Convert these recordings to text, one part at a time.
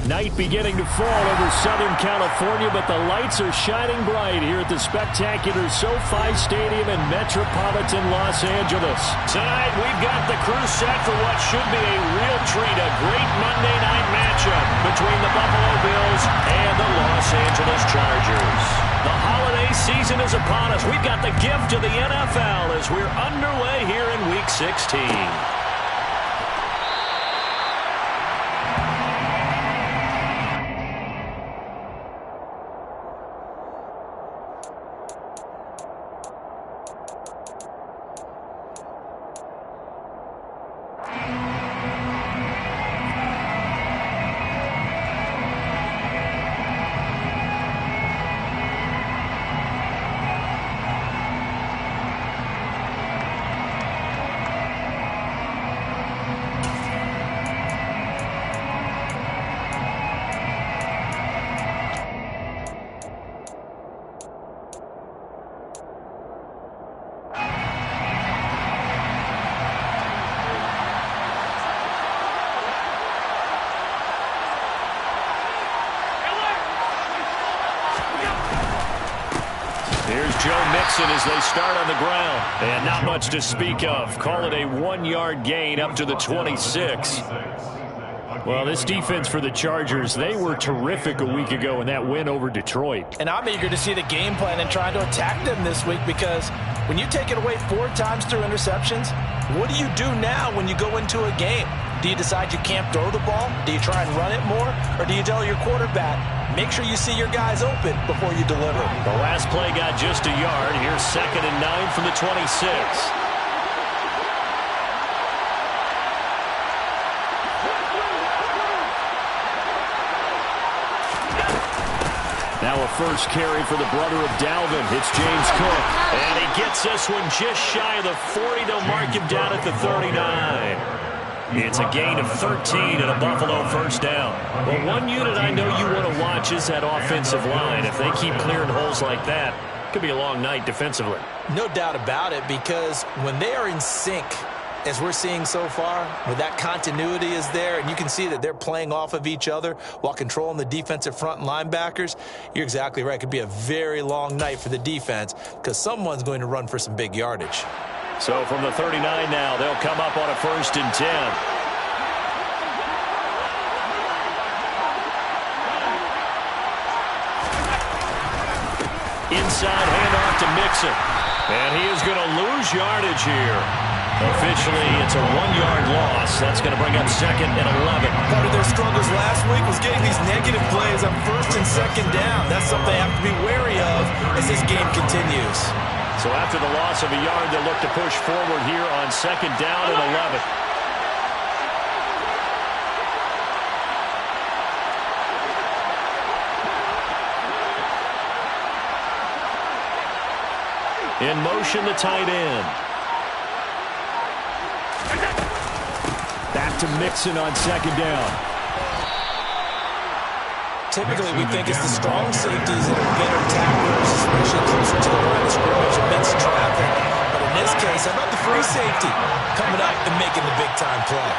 Night beginning to fall over Southern California, but the lights are shining bright here at the spectacular SoFi Stadium in metropolitan Los Angeles. Tonight, we've got the crew set for what should be a real treat, a great Monday night matchup between the Buffalo Bills and the Los Angeles Chargers. The holiday season is upon us. We've got the gift of the NFL as we're underway here in Week 16. Joe Mixon as they start on the ground. And not much to speak of. Call it a 1-yard gain up to the 26. Well, this defense for the Chargers, they were terrific a week ago in that win over Detroit. And I'm eager to see the game plan and trying to attack them this week, because when you take it away 4 times through interceptions, what do you do now when you go into a game? Do you decide you can't throw the ball? Do you try and run it more? Or do you tell your quarterback, make sure you see your guys open before you deliver? The last play got just a yard. Here's 2nd and 9 from the 26. Now a first carry for the brother of Dalvin. It's James Cook. And he gets this one just shy of the 40. They'll mark him down at the 39. It's a gain of 13 and a Buffalo first down. Well, one unit I know you want to watch is that offensive line. If they keep clearing holes like that, it could be a long night defensively. No doubt about it, because when they are in sync, as we're seeing so far, where that continuity is there, and you can see that they're playing off of each other while controlling the defensive front and linebackers, you're exactly right. It could be a very long night for the defense, because someone's going to run for some big yardage. So from the 39 now, they'll come up on a 1st and 10. Inside handoff to Mixon. And he is going to lose yardage here. Officially, it's a 1-yard loss. That's going to bring up 2nd and 11. Part of their struggles last week was getting these negative plays on 1st and 2nd down. That's something they have to be wary of as this game continues. So after the loss of a yard, they'll look to push forward here on 2nd down and 11. In motion, the tight end. Back to Mixon on 2nd down. Typically, we think it's the strong safeties that are better tacklers, especially closer to the line of scrimmage amidst traffic. But in this case, how about the free safety coming up and making the big-time play?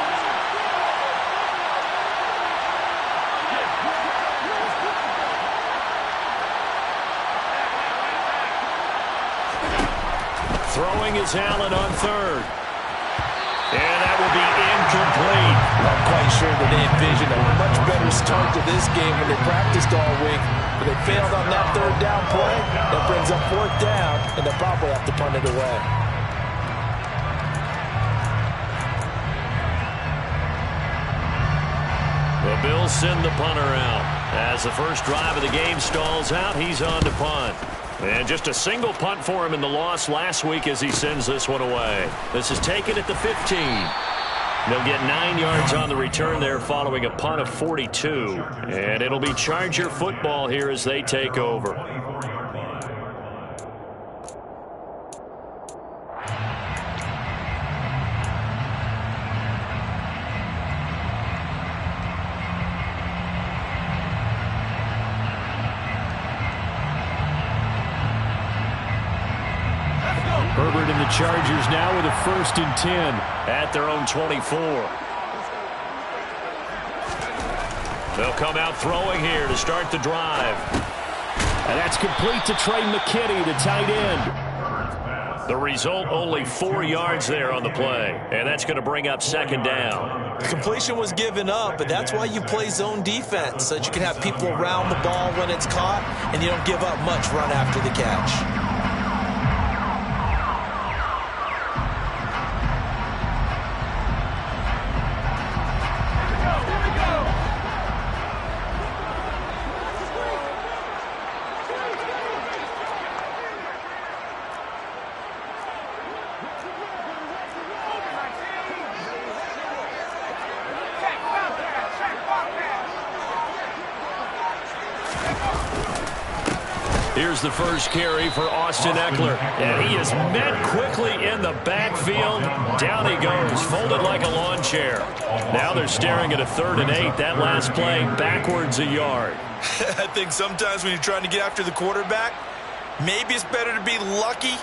Throwing is Allen on 3rd. And that will be incomplete. I'm quite sure that they envisioned a much better start to this game when they practiced all week. But they failed on that 3rd down play. That brings up 4th down, and they'll probably have to punt it away. The Bills send the punter out. As the first drive of the game stalls out, he's on to punt. And just a single punt for him in the loss last week as he sends this one away. This is taken at the 15. They'll get 9 yards on the return there following a punt of 42. And it'll be Charger football here as they take over. Herbert and the Chargers now with a 1st and 10 at their own 24. They'll come out throwing here to start the drive. And that's complete to Trey McKinney, the tight end. The result, only 4 yards there on the play. And that's going to bring up second down. The completion was given up, but that's why you play zone defense, so that you can have people around the ball when it's caught, and you don't give up much run after the catch. Here's the first carry for Austin Ekeler. And he is met quickly in the backfield. Down he goes, folded like a lawn chair. Now they're staring at a 3rd and 8. That last play, backwards a yard. I think sometimes when you're trying to get after the quarterback, maybe it's better to be lucky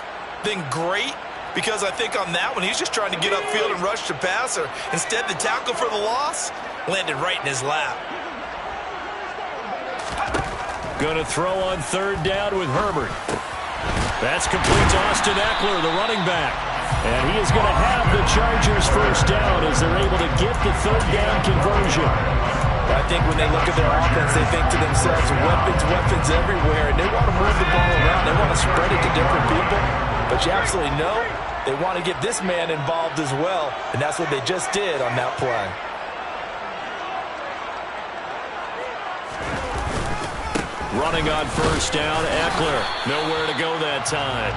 than great. Because I think on that one, he's just trying to get upfield and rush the passer. Instead, the tackle for the loss landed right in his lap. Going to throw on 3rd down with Herbert. That's complete to Austin Ekeler, the running back. And he is going to have the Chargers first down as they're able to get the 3rd down conversion. I think when they look at their offense, they think to themselves, weapons everywhere. And they want to move the ball around. They want to spread it to different people. But you absolutely know they want to get this man involved as well. And that's what they just did on that play. Running on first down, Ekeler. Nowhere to go that time.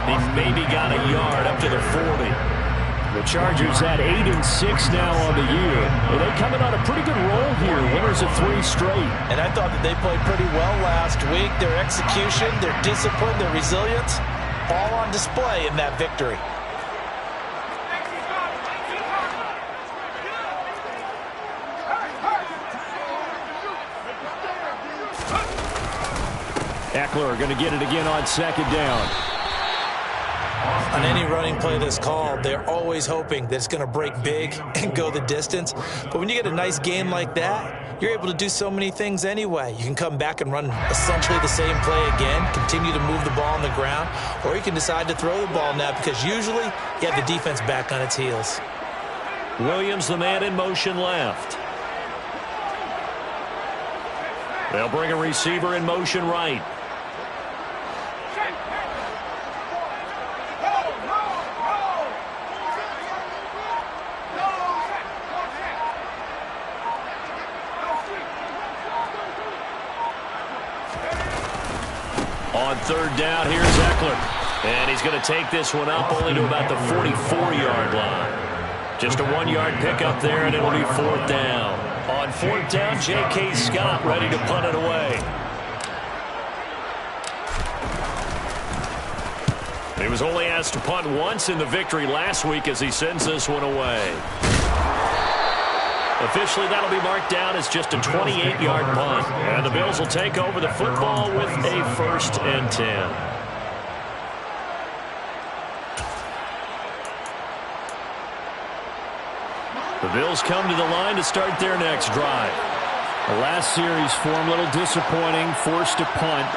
He maybe got a yard up to the 40. The Chargers at 8-6 now on the year. And they coming on a pretty good roll here. Winners of 3 straight. And I thought that they played pretty well last week. Their execution, their discipline, their resilience, all on display in that victory. Ekeler going to get it again on 2nd down. On any running play that's called, they're always hoping that it's going to break big and go the distance. But when you get a nice game like that, you're able to do so many things anyway. You can come back and run essentially the same play again, continue to move the ball on the ground, or you can decide to throw the ball now because usually you have the defense back on its heels. Williams, the man in motion left. They'll bring a receiver in motion right. On 3rd down, here's Ekeler. And he's going to take this one up only to about the 44-yard line. Just a 1-yard pickup there, and it'll be 4th down. On 4th down, J.K. Scott ready to punt it away. He was only asked to punt once in the victory last week as he sends this one away. Officially, that'll be marked down as just a 28-yard punt. And the Bills will take over the football with a 1st and 10. The Bills come to the line to start their next drive. The last series for them, a little disappointing, forced to punt.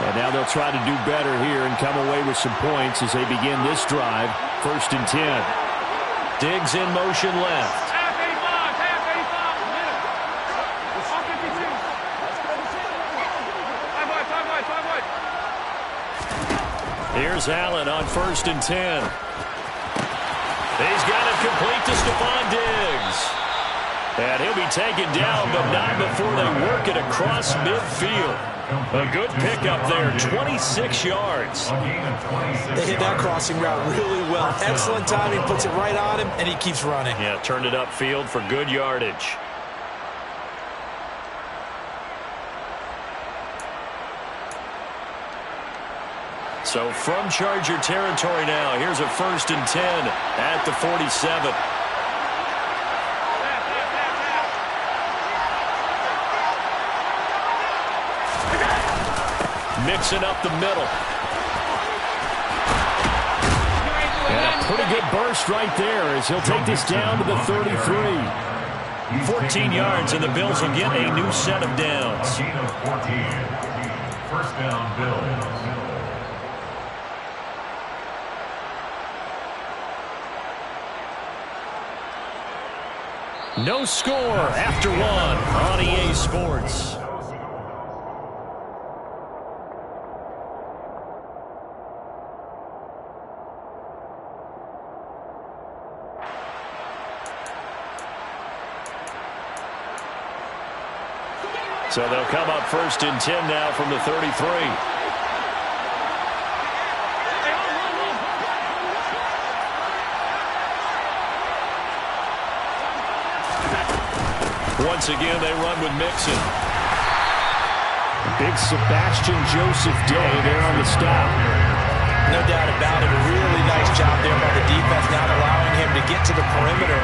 And now they'll try to do better here and come away with some points as they begin this drive. 1st and 10. Diggs in motion left. Here's Allen on 1st and 10. He's got it complete to Stephon Diggs. And he'll be taken down, but not before they work it across midfield. A good pickup there, 26 yards. They hit that crossing route really well. Excellent timing, puts it right on him, and he keeps running. Yeah, turned it upfield for good yardage. So from Charger territory now, here's a 1st and 10 at the 47. Mixing up the middle. And a pretty good burst right there as he'll take this down to the 33. 14 yards, and the Bills will get a new set of downs. 14 of 14. First down, Bills. No score after one on EA Sports. So they'll come up first and 10 now from the 33. Once again, they run with Mixon. Big Sebastian Joseph Day there on the stop. No doubt about it. A really nice job there by the defense, not allowing him to get to the perimeter.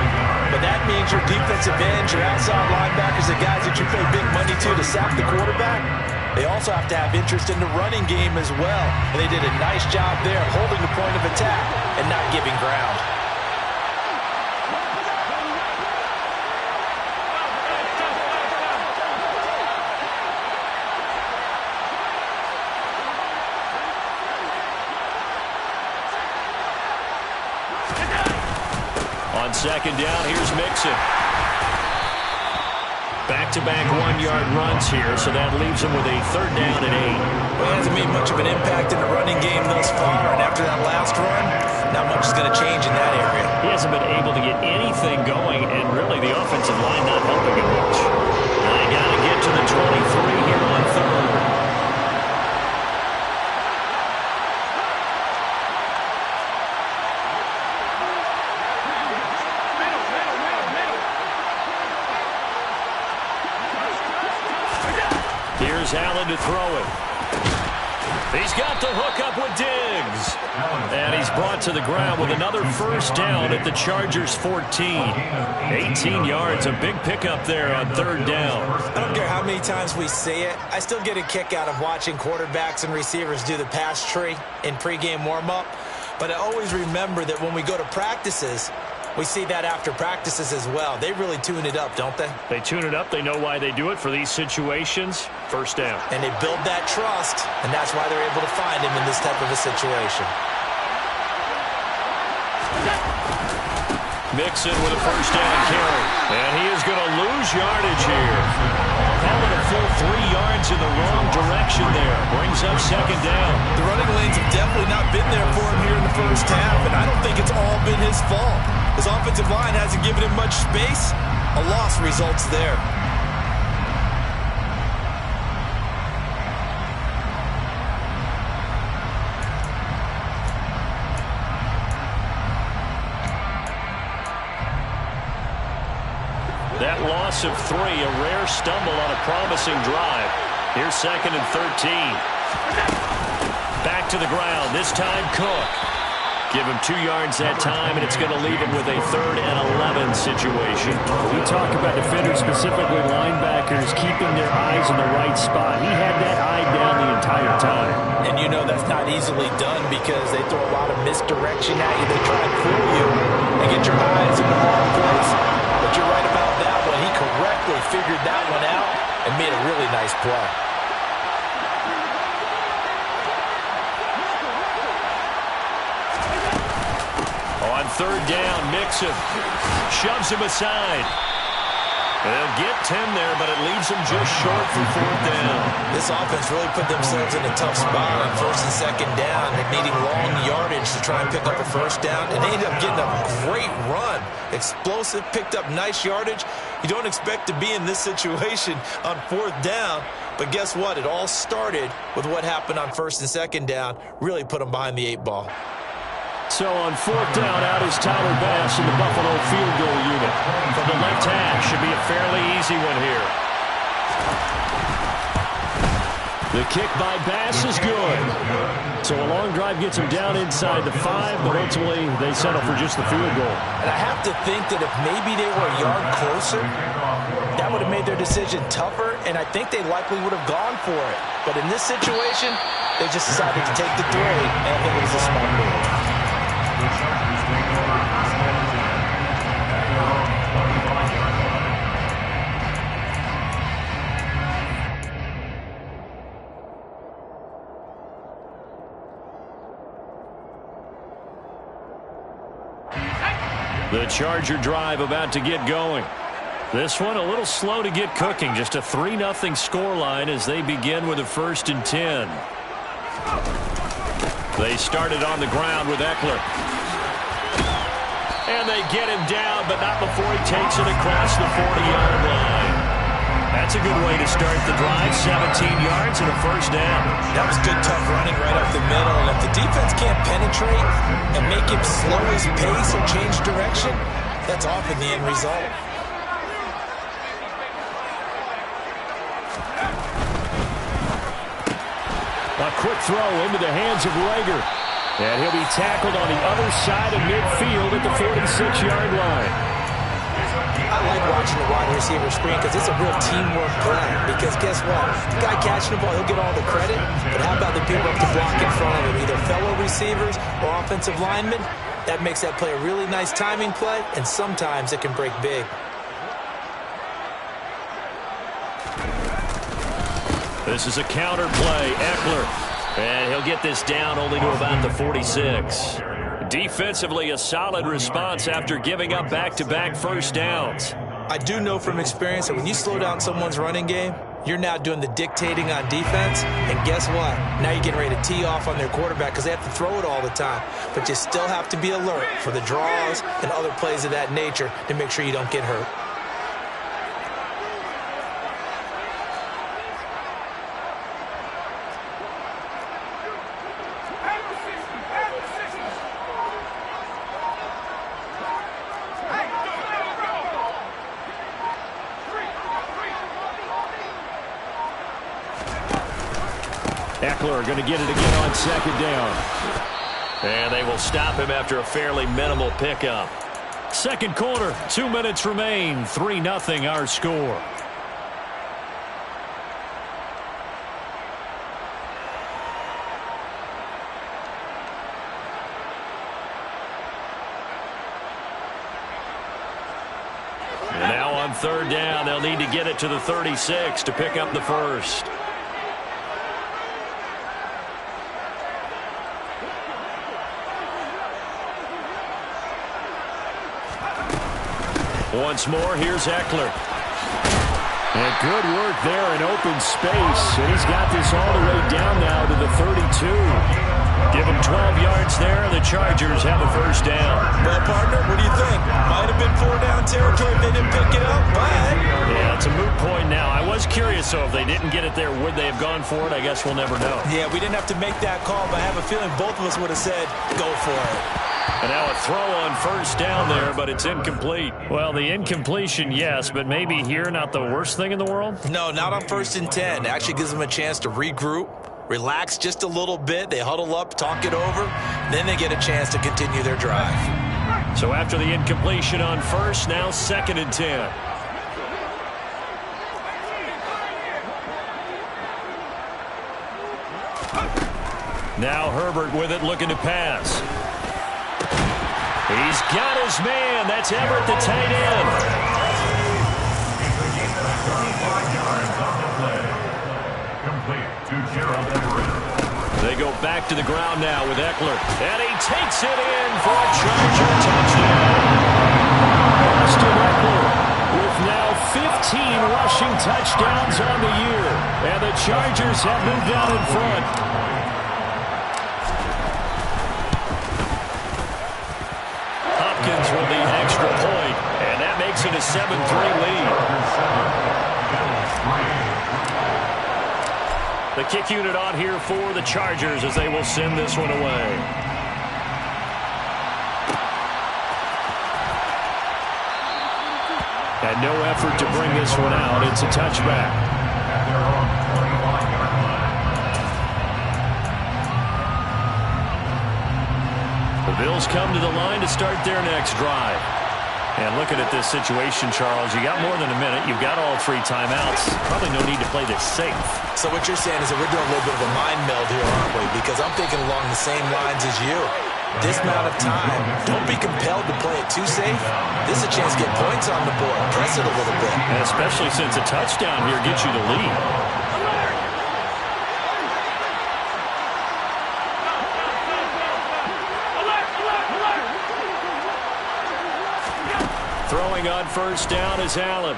But that means your defensive ends, your outside linebackers, the guys that you pay big money to sack the quarterback, they also have to have interest in the running game as well. And they did a nice job there holding the point of attack and not giving ground. On second down, here's Mixon. Back-to-back one-yard runs here, so that leaves him with a third down and 8. Well, he hasn't made much of an impact in the running game thus far, and after that last run, not much is going to change in that area. He hasn't been able to get anything going, and really the offensive line not helping him much. They got to get to the 23 here on third. Here's Allen to throw it. He's got the hook up with Diggs. And he's brought to the ground with another first down at the Chargers' 14. 18 yards, a big pickup there on third down. I don't care how many times we say it, I still get a kick out of watching quarterbacks and receivers do the pass tree in pregame warm-up. But I always remember that when we go to practices, we see that after practices as well. They really tune it up, don't they? They tune it up. They know why they do it for these situations. First down. And they build that trust, and that's why they're able to find him in this type of a situation. Mixon with a first down carry. And he is going to lose yardage here. Calling a full 3 yards in the wrong direction there. Brings up second down. The running lanes have definitely not been there for him here in the first half, and I don't think it's all been his fault. His offensive line hasn't given him much space. A loss results there. That loss of 3, a rare stumble on a promising drive. Here's second and 13. Back to the ground, this time Cook. Give him 2 yards that time, and it's going to leave him with a 3rd and 11 situation. We talk about defenders, specifically linebackers, keeping their eyes in the right spot. He had that eye down the entire time. And you know that's not easily done because they throw a lot of misdirection at you. They try and fool you and get your eyes in the wrong place. But you're right about that one. He correctly figured that one out and made a really nice play. On third down, Mixon shoves him aside. They'll get 10 there, but it leaves them just short for 4th down. This offense really put themselves in a tough spot on 1st and 2nd down. They're needing long yardage to try and pick up a first down, and they ended up getting a great run. Explosive, picked up nice yardage. You don't expect to be in this situation on 4th down, but guess what? It all started with what happened on 1st and 2nd down. Really put them behind the 8 ball. So on 4th down, out is Tyler Bass in the Buffalo field goal unit. From the left hash, should be a fairly easy one here. The kick by Bass is good. So a long drive gets him down inside the 5, but ultimately they settle for just the field goal. And I have to think that if maybe they were a yard closer, that would have made their decision tougher, and I think they likely would have gone for it. But in this situation, they just decided to take the 3, and I think it was a smart move. The Charger drive about to get going. This one a little slow to get cooking. Just a 3-0 scoreline as they begin with a 1st and 10. They started on the ground with Eckler. And they get him down, but not before he takes it across the 40-yard line. That's a good way to start the drive. 17 yards and a 1st down. That was good, tough running right up the middle. And if the defense can't penetrate and make him slow his pace or change direction, that's often the end result. A quick throw into the hands of Rager. And he'll be tackled on the other side of midfield at the 46-yard line. I like watching the wide receiver screen because it's a real teamwork play. Because guess what? The guy catching the ball, he'll get all the credit. But how about the people up to block in front of him, either fellow receivers or offensive linemen? That makes that play a really nice timing play, and sometimes it can break big. This is a counter play. Eckler. And he'll get this down only to about the 46. Defensively, a solid response after giving up back-to-back 1st downs. I do know from experience that when you slow down someone's running game, you're now doing the dictating on defense. And guess what? Now you're getting ready to tee off on their quarterback because they have to throw it all the time. But you still have to be alert for the draws and other plays of that nature to make sure you don't get hurt. Eckler going to get it again on 2nd down. And they will stop him after a fairly minimal pickup. 2nd quarter, 2 minutes remain. 3-0 our score. And now on 3rd down, they'll need to get it to the 36 to pick up the 1st. Once more, here's Eckler. And good work there in open space. And he's got this all the way down now to the 32. Give him 12 yards there, and the Chargers have a 1st down. Well, partner, what do you think? Might have been 4-down territory if they didn't pick it up, but... Yeah, it's a moot point now. I was curious, so if they didn't get it there, would they have gone for it? I guess we'll never know. Yeah, we didn't have to make that call, but I have a feeling both of us would have said, go for it. And now a throw on 1st down there, but it's incomplete. Well, the incompletion, yes, but maybe here not the worst thing in the world? No, not on 1st and 10. It actually gives them a chance to regroup, relax just a little bit. They huddle up, talk it over. Then they get a chance to continue their drive. So after the incompletion on 1st, now 2nd and 10. Now Herbert with it, looking to pass. He's got his man. That's Everett, the tight end. They go back to the ground now with Eckler. And he takes it in for a Charger touchdown. Austin Eckler with now 15 rushing touchdowns on the year. And the Chargers have moved out in front. With the extra point, and that makes it a 7-3 lead. The kick unit on here for the Chargers as they will send this one away. And no effort to bring this one out. It's a touchback. The Bills come to the line to start their next drive. And looking at this situation, Charles, you got more than a minute. You've got all 3 timeouts. Probably no need to play this safe. So what you're saying is that we're doing a little bit of a mind meld here, aren't we? Because I'm thinking along the same lines as you. This amount of time, don't be compelled to play it too safe. This is a chance to get points on the board. Press it a little bit. And especially since a touchdown here gets you the lead. throwing on first down is Allen.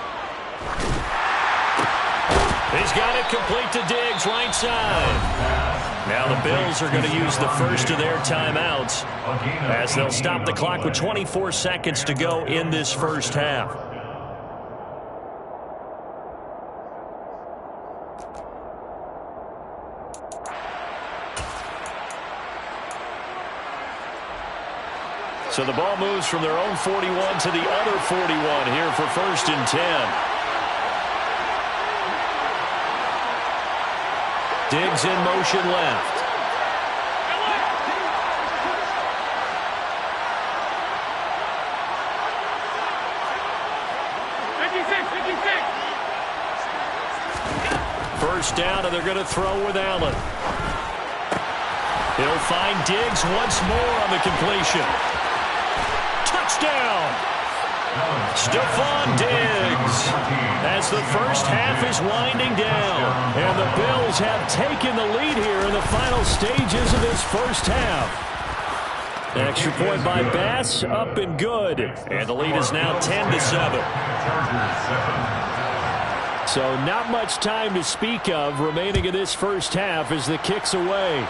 He's got it complete to Diggs, right side. Now the Bills are going to use the first of their timeouts as they'll stop the clock with 24 seconds to go in this first half. So the ball moves from their own 41 to the other 41 here for 1st and 10. Diggs in motion left. First down, and they're going to throw with Allen. He'll find Diggs once more on the completion. Touchdown! Stephon Diggs as the first half is winding down. And the Bills have taken the lead here in the final stages of this first half. An extra point by Bass, up and good. And the lead is now 10-7. So not much time to speak of remaining in this first half as the kick's away.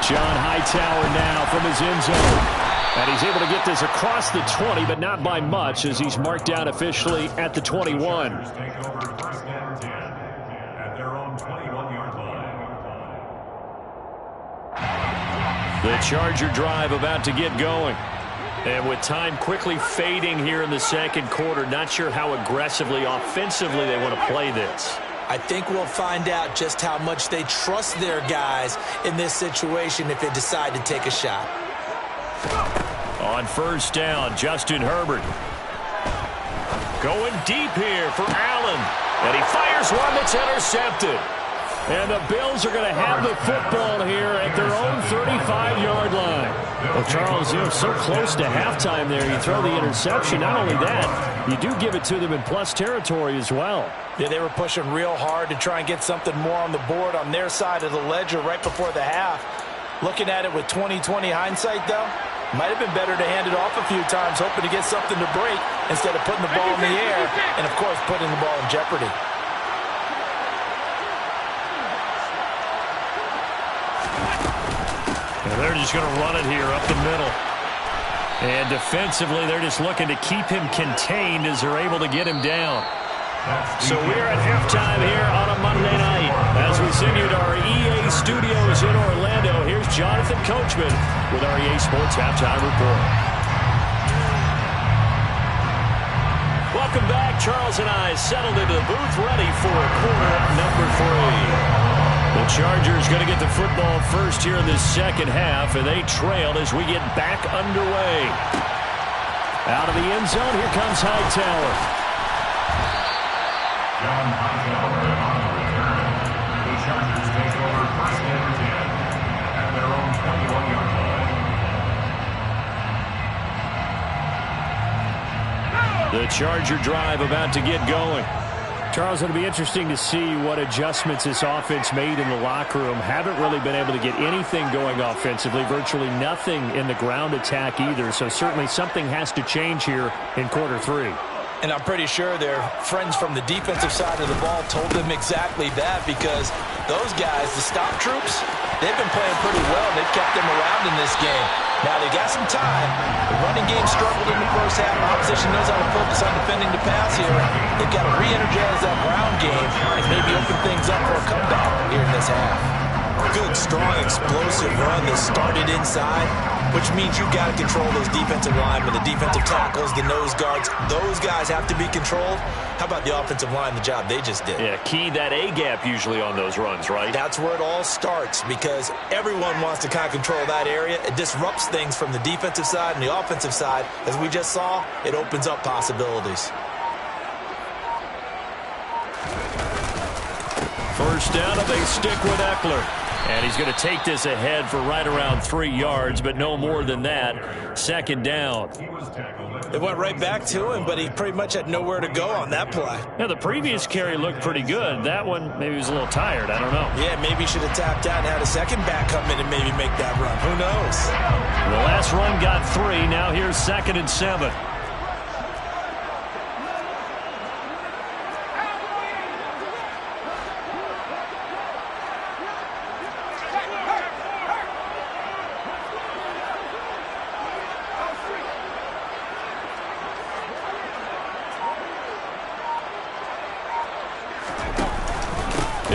John Hightower now from his end zone. And he's able to get this across the 20, but not by much as he's marked down officially at the 21. The Charger drive about to get going. And with time quickly fading here in the second quarter, not sure how aggressively, offensively they want to play this. I think we'll find out just how much they trust their guys in this situation if they decide to take a shot. On first down, Justin Herbert. Going deep here for Allen. And he fires one that's intercepted. And the Bills are going to have the football here at their own 35-yard line. Well, Charles, you're so close to halftime there. You throw the interception. Not only that, you do give it to them in plus territory as well. Yeah, they were pushing real hard to try and get something more on the board on their side of the ledger right before the half. Looking at it with 20/20 hindsight, though, might have been better to hand it off a few times, hoping to get something to break instead of putting the ball in the air and, of course, putting the ball in jeopardy. And they're just going to run it here up the middle. And defensively, they're just looking to keep him contained as they're able to get him down. So we're at halftime here on a Monday night. As we send you to our EA studios in Orlando, here's Jonathan Coachman with our EA Sports Halftime Report. Welcome back. Charles and I settled into the booth ready for quarter number 3. The Chargers going to get the football first here in this second half, and they trailed as we get back underway. Out of the end zone, here comes Hightower. John Hightower on the return. The Chargers take over 1st and 10 at their own 21-yard line. The Charger drive about to get going. Charles, it'll be interesting to see what adjustments this offense made in the locker room. Haven't really been able to get anything going offensively, virtually nothing in the ground attack either. So certainly something has to change here in quarter 3. And I'm pretty sure their friends from the defensive side of the ball told them exactly that, because those guys, the stop troops, they've been playing pretty well. They've kept them around in this game. Now they got some time. The running game struggled in the first half. Opposition knows how to focus on defending the pass here. They've got to re-energize that ground game and maybe open things up for a comeback here in this half. Good, strong, explosive run that started inside, which means you've got to control those defensive linemen, the defensive tackles, the nose guards. Those guys have to be controlled. How about the offensive line, the job they just did? Yeah, key that A-gap usually on those runs, right? That's where it all starts, because everyone wants to kind of control that area. It disrupts things from the defensive side and the offensive side. As we just saw, it opens up possibilities. First down, and they stick with Eckler. And he's going to take this ahead for right around 3 yards, but no more than that. Second down. It went right back to him, but he pretty much had nowhere to go on that play. Now, the previous carry looked pretty good. That one, maybe he was a little tired. I don't know. Yeah, maybe he should have tapped out and had a second back come in and maybe make that run. Who knows? The last run got 3. Now here's 2nd and 7.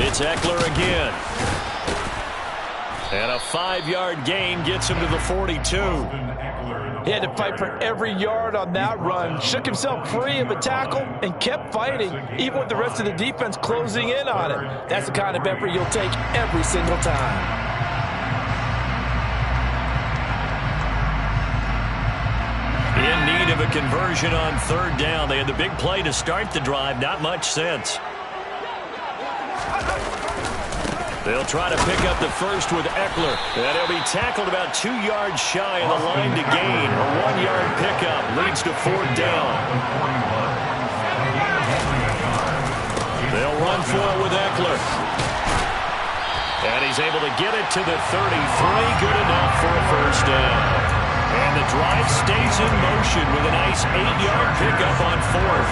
It's Eckler again. And a 5-yard gain gets him to the 42. He had to fight for every yard on that run. Shook himself free of a tackle and kept fighting, even with the rest of the defense closing in on him. That's the kind of effort you'll take every single time. In need of a conversion on 3rd down. They had the big play to start the drive. Not much sense. They'll try to pick up the first with Eckler. And he'll be tackled about 2 yards shy of the line to gain. A 1-yard pickup leads to 4th down. They'll run for it with Eckler. And he's able to get it to the 33. Good enough for a first down. And the drive stays in motion with a nice 8-yard pickup on 4th.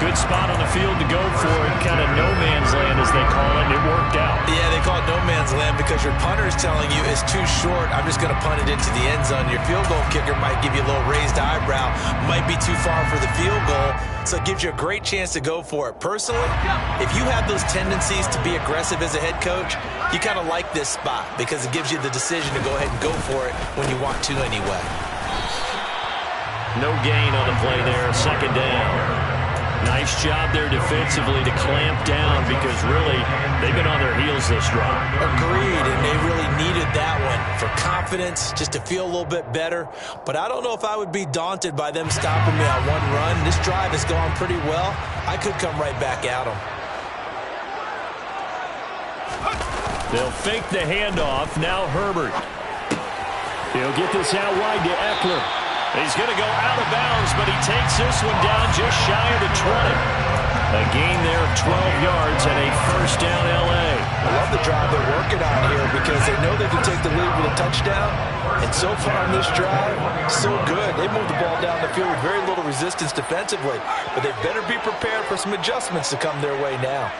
Good spot on the field to go for it. Kind of no man's land, as they call it, and it worked out. Yeah, they call it no man's land because your punter is telling you it's too short. I'm just going to punt it into the end zone. Your field goal kicker might give you a little raised eyebrow. Might be too far for the field goal, so it gives you a great chance to go for it. Personally, if you have those tendencies to be aggressive as a head coach, you kind of like this spot because it gives you the decision to go ahead and go for it when you want to anyway. No gain on the play there. 2nd down. Nice job there defensively to clamp down because really they've been on their heels this drive. Agreed, and they really needed that one for confidence, just to feel a little bit better. But I don't know if I would be daunted by them stopping me on one run. This drive has gone pretty well. I could come right back at them. They'll fake the handoff. Now Herbert. He'll get this out wide to Eckler. He's going to go out of bounds, but he takes this one down just shy of the 20. A gain there of 12 yards and a first down L.A. I love the drive they're working on here because they know they can take the lead with a touchdown. And so far on this drive, so good. They moved the ball down the field with very little resistance defensively. But they better be prepared for some adjustments to come their way now.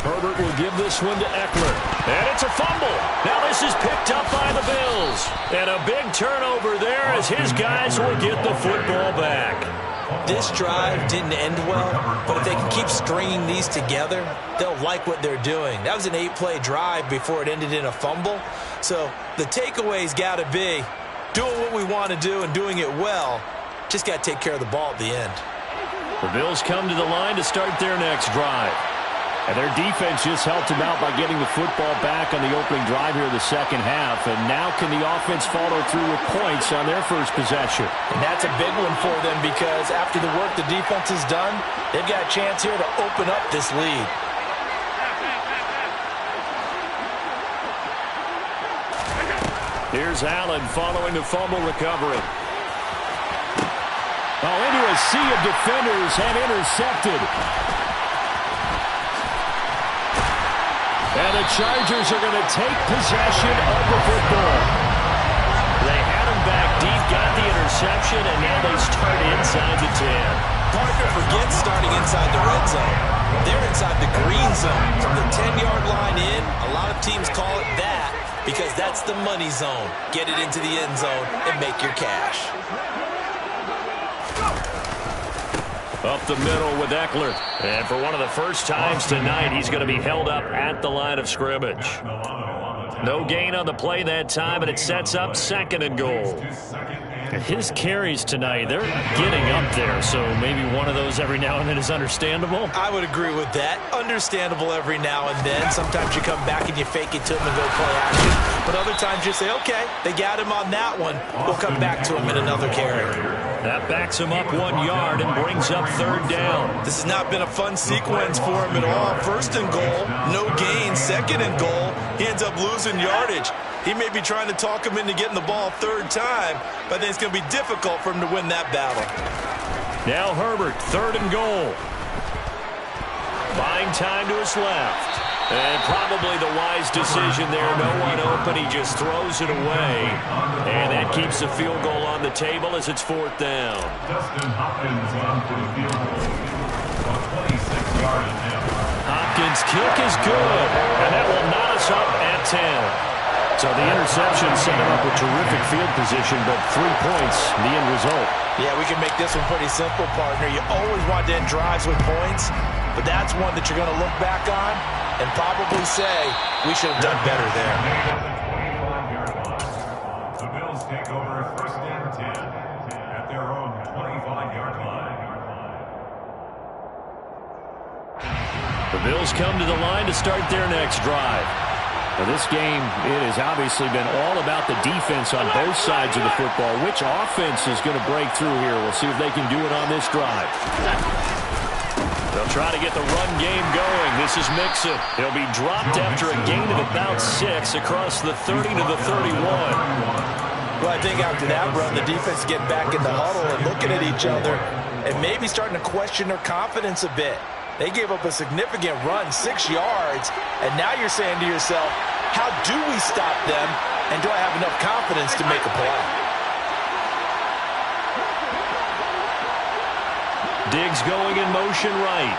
Herbert will give this one to Eckler. And it's a fumble. Now this is picked up by the Bills. And a big turnover there as his guys will get the football back. This drive didn't end well, but if they can keep stringing these together, they'll like what they're doing. That was an 8-play drive before it ended in a fumble. So the takeaway's got to be doing what we want to do and doing it well. Just got to take care of the ball at the end. The Bills come to the line to start their next drive. And their defense just helped them out by getting the football back on the opening drive here in the second half. And now can the offense follow through with points on their first possession? And that's a big one for them because after the work the defense has done, they've got a chance here to open up this lead. Here's Allen following the fumble recovery. Oh, into a sea of defenders and intercepted. And the Chargers are going to take possession of the football. They had him back deep, got the interception, and now they start inside the 10. Partner forgets starting inside the red zone. They're inside the green zone. From the 10-yard line in, a lot of teams call it that because that's the money zone. Get it into the end zone and make your cash. Up the middle with Eckler. And for one of the first times tonight, he's going to be held up at the line of scrimmage. No gain on the play that time, and it sets up 2nd and goal. His carries tonight, they're getting up there, so maybe one of those every now and then is understandable. I would agree with that. Understandable every now and then. Sometimes you come back and you fake it to him and go play action. But other times you say, okay, they got him on that one. We'll come back to him in another carry. That backs him up 1 yard and brings up 3rd down. This has not been a fun sequence for him at all. 1st and goal, no gain. 2nd and goal, he ends up losing yardage. He may be trying to talk him into getting the ball 3rd time, but I think it's going to be difficult for him to win that battle. Now Herbert, 3rd and goal. Buying time to his left. And probably the wise decision there. No one open. He just throws it away. And that keeps the field goal on the table as it's 4th down. Dustin Hopkins in for the field goal. 26-yard attempt. Hopkins' kick is good. And that will knot us up at 10. So the interception set him up with terrific field position, but 3 points, the end result. Yeah, we can make this one pretty simple, partner. You always want to end drives with points, but that's one that you're going to look back on and probably say, we should have done better there. The Bills take over 1st and 10 at their own 25-yard line. The Bills come to the line to start their next drive. Now this game, it has obviously been all about the defense on both sides of the football. Which offense is going to break through here? We'll see if they can do it on this drive. They'll try to get the run game going. This is Mixon. He'll be dropped after a gain of about 6 across the 30 to the 31. Well, I think after that run, the defense getting back in the huddle and looking at each other and maybe starting to question their confidence a bit. They gave up a significant run, 6 yards, and now you're saying to yourself, how do we stop them, and do I have enough confidence to make a play? Diggs going in motion right.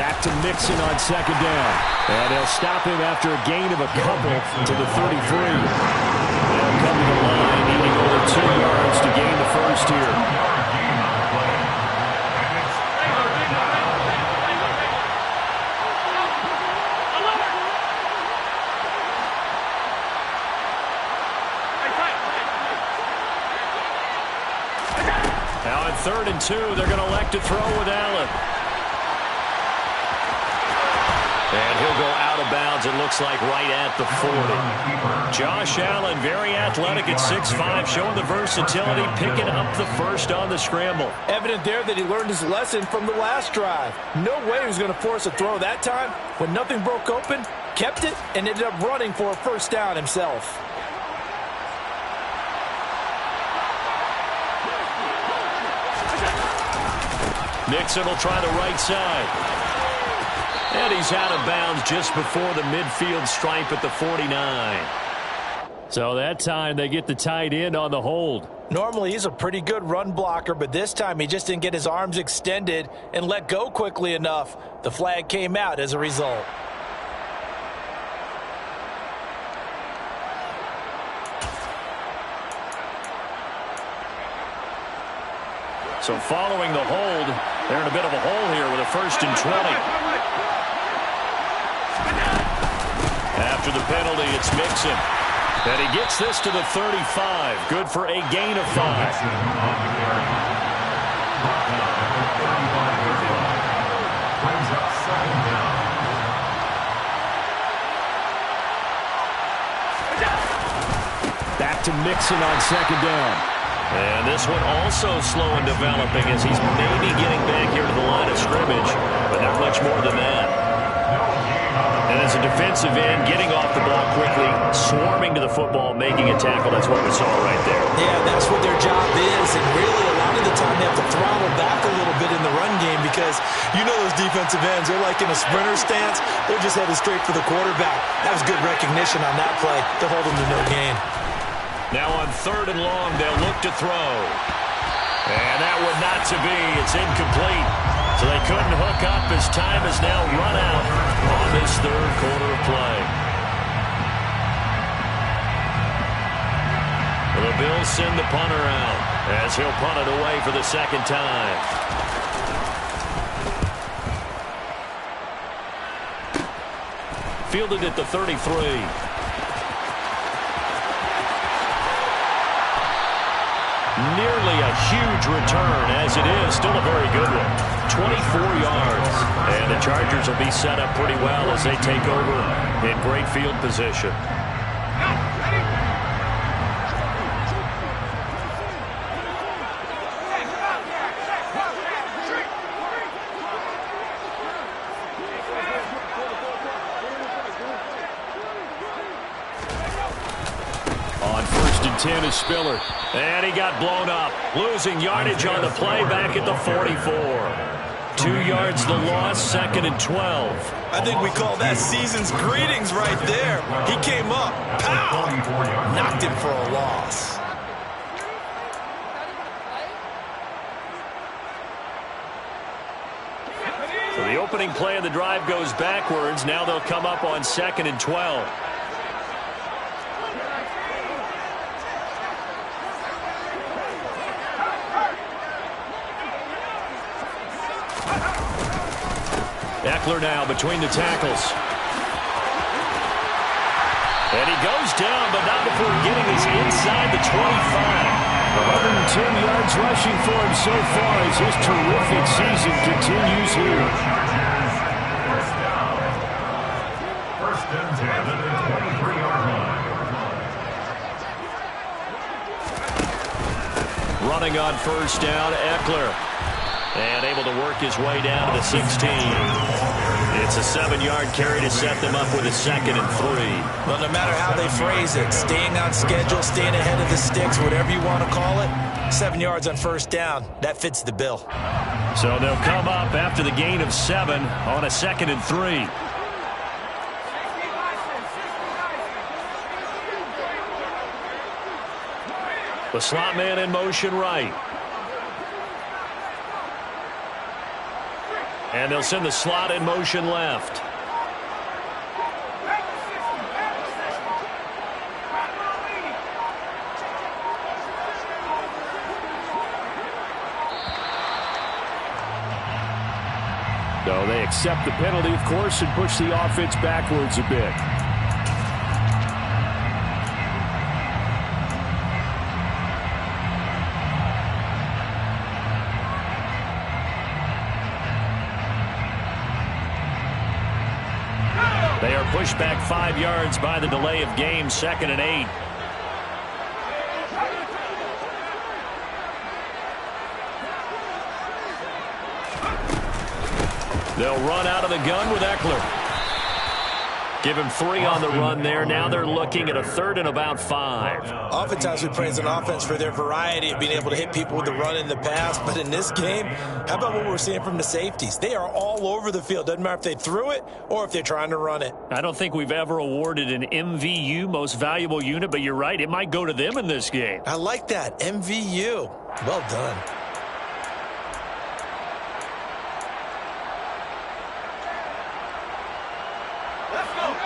Back to Mixon on 2nd down. And they'll stop him after a gain of a couple to the 33. They'll come to the line, needing over 2 yards to gain the first here. Now on 3rd and 2, they're going to elect to throw with Allen. And he'll go out of bounds, it looks like, right at the 40. Josh Allen, very athletic at 6'5", showing the versatility, picking up the first on the scramble. Evident there that he learned his lesson from the last drive. No way he was going to force a throw that time. When nothing broke open, kept it, and ended up running for a 1st down himself. Mixon will try the right side. And he's out of bounds just before the midfield stripe at the 49. So that time they get the tight end on the hold. Normally he's a pretty good run blocker, but this time he just didn't get his arms extended and let go quickly enough. The flag came out as a result. So following the hold, they're in a bit of a hole here with a 1st and 20. After the penalty, it's Mixon. And he gets this to the 35. Good for a gain of 5. Back to Mixon on 2nd down. And this one also slow in developing as he's maybe getting back here to the line of scrimmage, but not much more than that. And as a defensive end, getting off the ball quickly, swarming to the football, making a tackle, that's what we saw right there. Yeah, that's what their job is, and really a lot of the time they have to throttle back a little bit in the run game because you know those defensive ends, they're like in a sprinter stance, they're just headed straight for the quarterback. That was good recognition on that play to hold them to no gain. Now on 3rd and long, they'll look to throw. And that one not to be. It's incomplete. So they couldn't hook up as time has now run out on this 3rd quarter of play. The Bills send the punter out as he'll punt it away for the 2nd time. Fielded at the 33. Nearly a huge return, as it is still a very good one. 24 yards. And the Chargers will be set up pretty well as they take over in great field position. 10 is Spiller. And he got blown up. Losing yardage on the play back at the 44. 2 yards the loss, 2nd and 12. I think we call that season's greetings right there. He came up, pow, knocked him for a loss. So the opening play of the drive goes backwards. Now they'll come up on 2nd and 12. Eckler now between the tackles. And he goes down, but not before getting his inside the 25. 110 yards rushing for him so far as his terrific season continues here. First and 10 at the 23-yard line. Running on first down, Eckler. And able to work his way down to the 16. It's a 7-yard carry to set them up with a 2nd and 3. Well, no matter how they phrase it, staying on schedule, staying ahead of the sticks, whatever you want to call it, 7 yards on first down, that fits the bill. So they'll come up after the gain of 7 on a 2nd and 3. The slot man in motion right. And they'll send the slot in motion left. So they accept the penalty, of course, and push the offense backwards a bit. They are pushed back 5 yards by the delay of game, 2nd and 8. They'll run out of the gun with Eckler. Give him 3 on the run there. Now they're looking at a 3rd and about 5. Oftentimes we praise an offense for their variety of being able to hit people with the run in the pass. But in this game, how about what we're seeing from the safeties? They are all over the field. Doesn't matter if they threw it or if they're trying to run it. I don't think we've ever awarded an MVU, most valuable unit, but you're right. It might go to them in this game. I like that. MVU. Well done.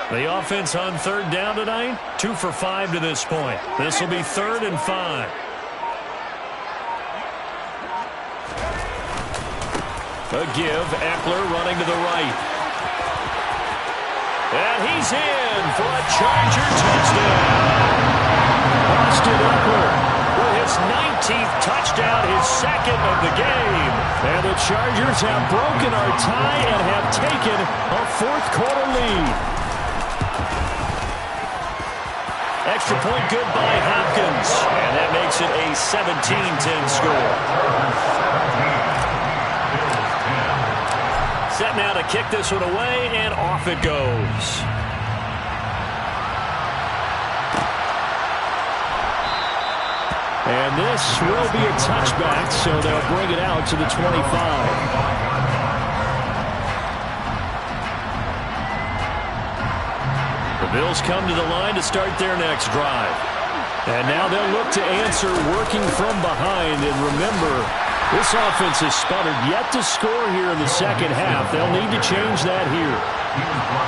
The offense on 3rd down tonight, 2 for 5 to this point. This will be 3rd and 5. A give, Eckler running to the right. And he's in for a Charger touchdown. Austin Eckler with his 19th touchdown, his 2nd of the game. And the Chargers have broken our tie and have taken a 4th quarter lead. Extra point good by Hopkins. And that makes it a 17-10 score. Set now to kick this one away, and off it goes. And this will be a touchback, so they'll bring it out to the 25. The Bills come to the line to start their next drive. And now they'll look to answer working from behind. And remember, this offense has sputtered yet to score here in the second half. They'll need to change that here.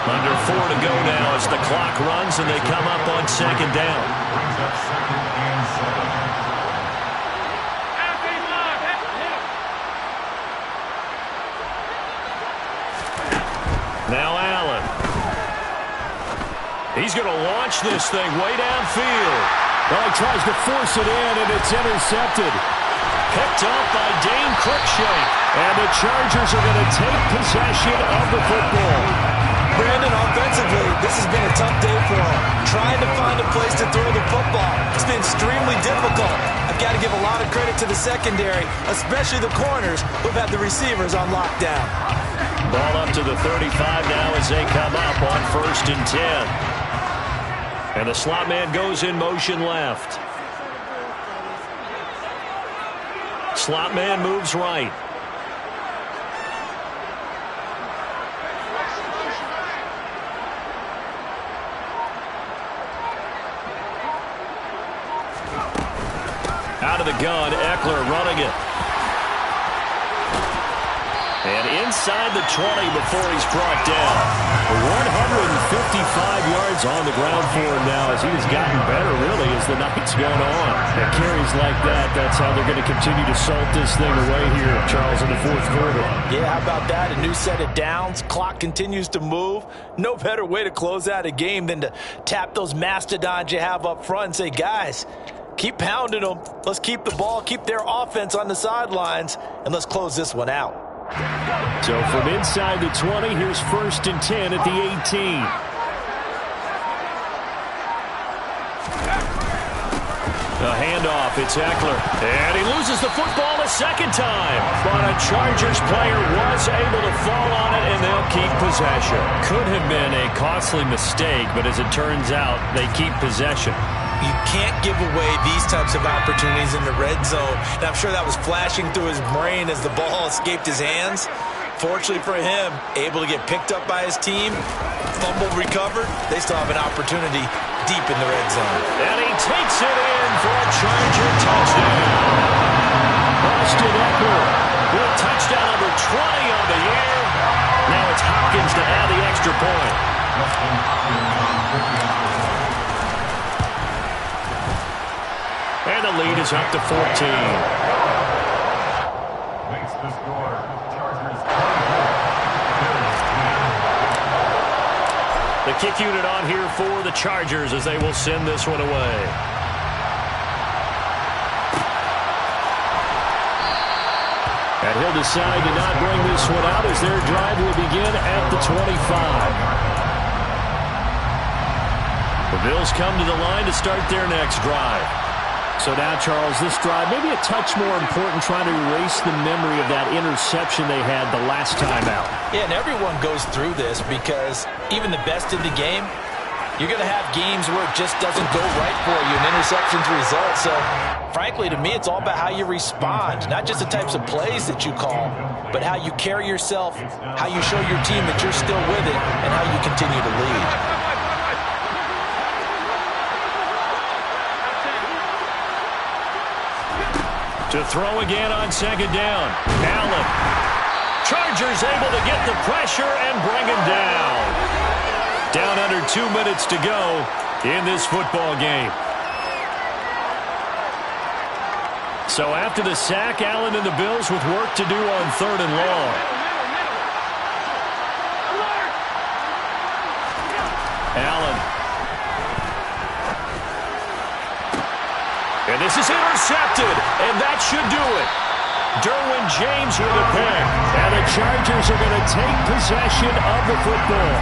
Under 4 to go now as the clock runs and they come up on 2nd down. Now Allen. He's going to launch this thing way downfield. Well, he tries to force it in, and it's intercepted. Picked up by Dane Cruikshank. And the Chargers are going to take possession of the football. Brandon, offensively, this has been a tough day for him. Trying to find a place to throw the football. It's been extremely difficult. I've got to give a lot of credit to the secondary, especially the corners who've had the receivers on lockdown. Ball up to the 35 now as they come up on 1st and 10. And the slot man goes in motion left. slot man moves right. Out of the gun, Eckler running it. And inside the 20 before he's brought down. 155 yards on the ground for him now as he has gotten better, really, as the night's gone on. At carries like that, that's how they're going to continue to salt this thing away here, Charles, in the fourth quarter. Yeah, how about that? A new set of downs. Clock continues to move. No better way to close out a game than to tap those mastodons you have up front and say, guys, keep pounding them. Let's keep the ball, keep their offense on the sidelines, and let's close this one out. So from inside the 20, here's 1st and 10 at the 18. A handoff, it's Eckler. And he loses the football a second time. But a Chargers player was able to fall on it, and they'll keep possession. Could have been a costly mistake, but as it turns out, they keep possession. You can't give away these types of opportunities in the red zone. And I'm sure that was flashing through his brain as the ball escaped his hands. Fortunately for him, able to get picked up by his team, fumble recovered. They still have an opportunity deep in the red zone. And he takes it in for a Charger touchdown. Austin Eckler with touchdown number 20 on the year. Now it's Hopkins to add the extra point. And the lead is up to 14. Makes the score. Chargers. The kick unit on here for the Chargers as they will send this one away. And he'll decide to not bring this one out as their drive will begin at the 25. The Bills come to the line to start their next drive. So now, Charles, this drive maybe a touch more important, trying to erase the memory of that interception they had the last time out. Yeah, and everyone goes through this because even the best in the game, you're going to have games where it just doesn't go right for you, and interceptions result. So, frankly, to me, it's all about how you respond, not just the types of plays that you call, but how you carry yourself, how you show your team that you're still with it, and how you continue to lead. To throw again on second down. Allen. Chargers able to get the pressure and bring him down. Down under 2 minutes to go in this football game. So after the sack, Allen and the Bills with work to do on 3rd and long. Allen. And this is intercepted, and that should do it. Derwin James with a pick, and the Chargers are going to take possession of the football.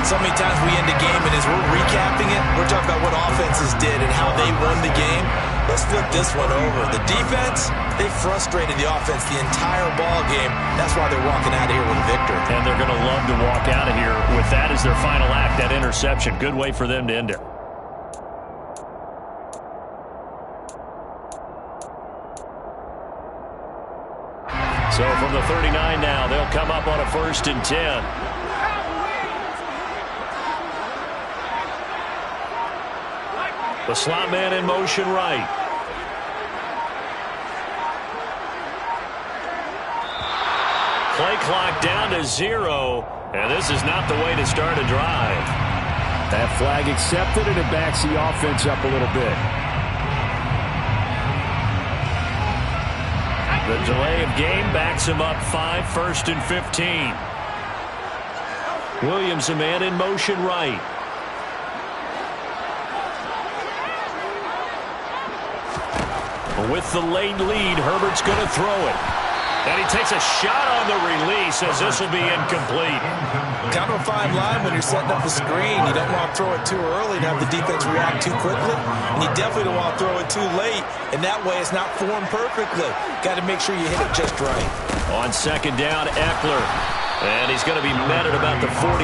So many times we end the game, and as we're recapping it, we're talking about what offenses did and how they won the game. Let's flip this one over. The defense, they frustrated the offense the entire ball game. That's why they're walking out of here with a victory. And they're going to love to walk out of here with that as their final act, that interception. Good way for them to end it. So from the 39 now, they'll come up on a 1st and 10. The slot man in motion right. Play clock down to 0, and this is not the way to start a drive. That flag accepted, and it backs the offense up a little bit. The delay of game backs him up 5, 1st and 15. Williams, a man in motion right. With the late lead, Herbert's going to throw it. And he takes a shot on the release as this will be incomplete. Kind of a fine line when you're setting up the screen. You don't want to throw it too early and have the defense react too quickly. And you definitely don't want to throw it too late. And that way it's not formed perfectly. Got to make sure you hit it just right. On second down, Eckler. And he's going to be met at about the 43.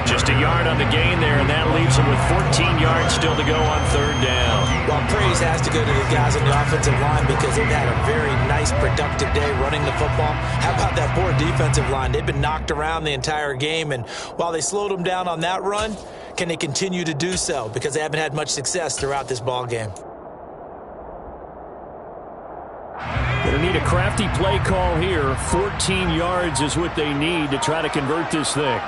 Just a yard on the gain there, and that leaves him with 14 yards still to go on 3rd down. Well, praise has to go to the guys on the offensive line because they've had a very nice, productive day running the football. How about that poor defensive line? They've been knocked around the entire game, and while they slowed them down on that run, can they continue to do so? Because they haven't had much success throughout this ball game. Going to need a crafty play call here. 14 yards is what they need to try to convert this thing.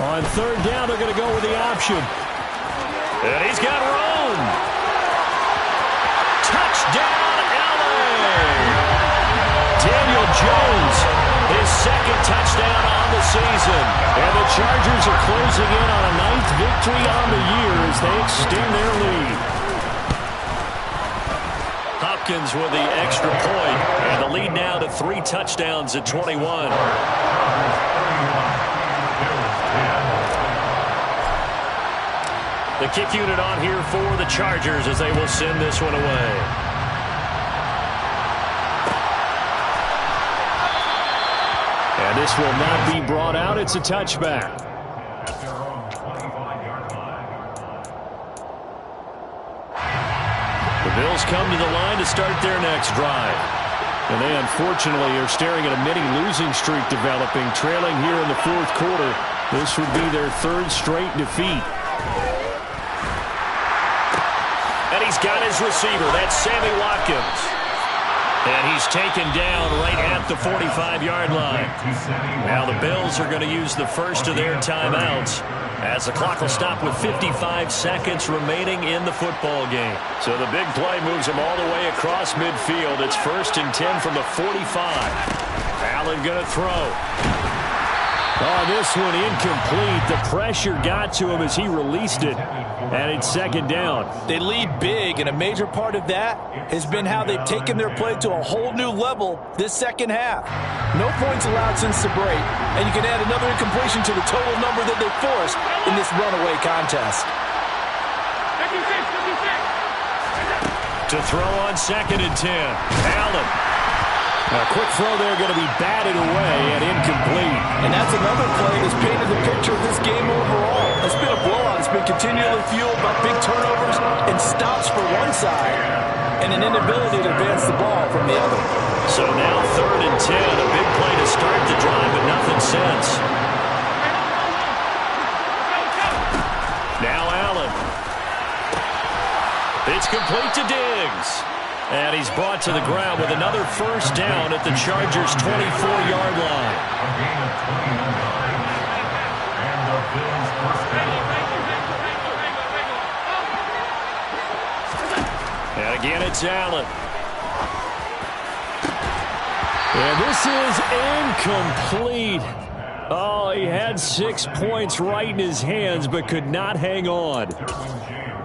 On third down, they're going to go with the option. And he's got room. Touchdown, LA! Daniel Jones, his second touchdown on the season. And the Chargers are closing in on a 9th victory on the year as they extend their lead. Hopkins with the extra point, and the lead now to 3 touchdowns at 21. The kick unit on here for the Chargers as they will send this one away. And this will not be brought out. It's a touchback. The Bills come to the line to start their next drive. And they unfortunately are staring at a mini losing streak developing, trailing here in the fourth quarter. This would be their 3rd straight defeat. And he's got his receiver. That's Sammy Watkins. And he's taken down right at the 45-yard line. Now the Bills are going to use the first of their timeouts as the clock will stop with 55 seconds remaining in the football game. So the big play moves them all the way across midfield. It's 1st and 10 from the 45. Allen going to throw. Oh, this one incomplete. The pressure got to him as he released it. And it's 2nd down. They lead big, and a major part of that has been how they've taken their play to a whole new level this second half. No points allowed since the break, and you can add another incompletion to the total number that they forced in this runaway contest. To throw on 2nd and 10. Allen. A quick throw there going to be batted away and incomplete. And that's another play that's painted the picture of this game overall. It's been a blowout. It's been continually fueled by big turnovers and stops for one side and an inability to advance the ball from the other. So now 3rd and 10. A big play to start the drive, but nothing since. Now Allen. It's complete to Diggs. And he's brought to the ground with another 1st down at the Chargers' 24-yard line. And again, it's Allen. And this is incomplete. Oh, he had 6 points right in his hands, but could not hang on.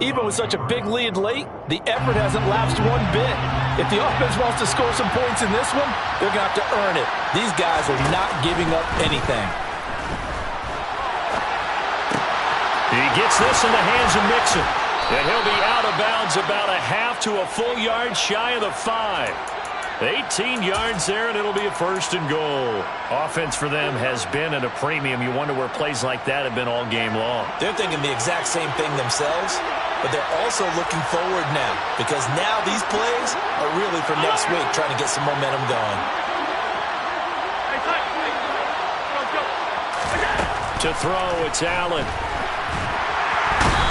Even with such a big lead late, the effort hasn't lapsed one bit. If the offense wants to score some points in this one, they're going to have to earn it. These guys are not giving up anything. He gets this in the hands of Mixon. And he'll be out of bounds about a half to a full yard shy of the 5. 18 yards there, and it'll be a 1st and goal. Offense for them has been at a premium. You wonder where plays like that have been all game long. They're thinking the exact same thing themselves, but they're also looking forward now, because now these plays are really for next week, trying to get some momentum going. To throw, it's Allen.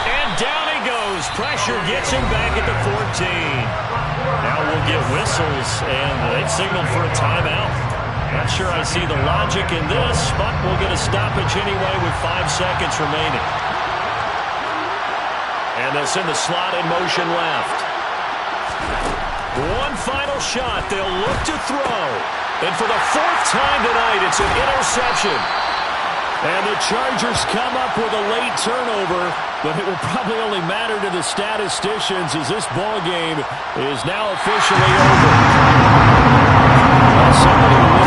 And down he goes. Pressure gets him back at the 14. Now we'll get whistles, and they've signaled for a timeout. Not sure I see the logic in this, but we'll get a stoppage anyway with 5 seconds remaining. And they'll send the slot in motion left. One final shot. They'll look to throw. And for the 4th time tonight, it's an interception. And the Chargers come up with a late turnover, but it will probably only matter to the statisticians as this ball game is now officially over. Somebody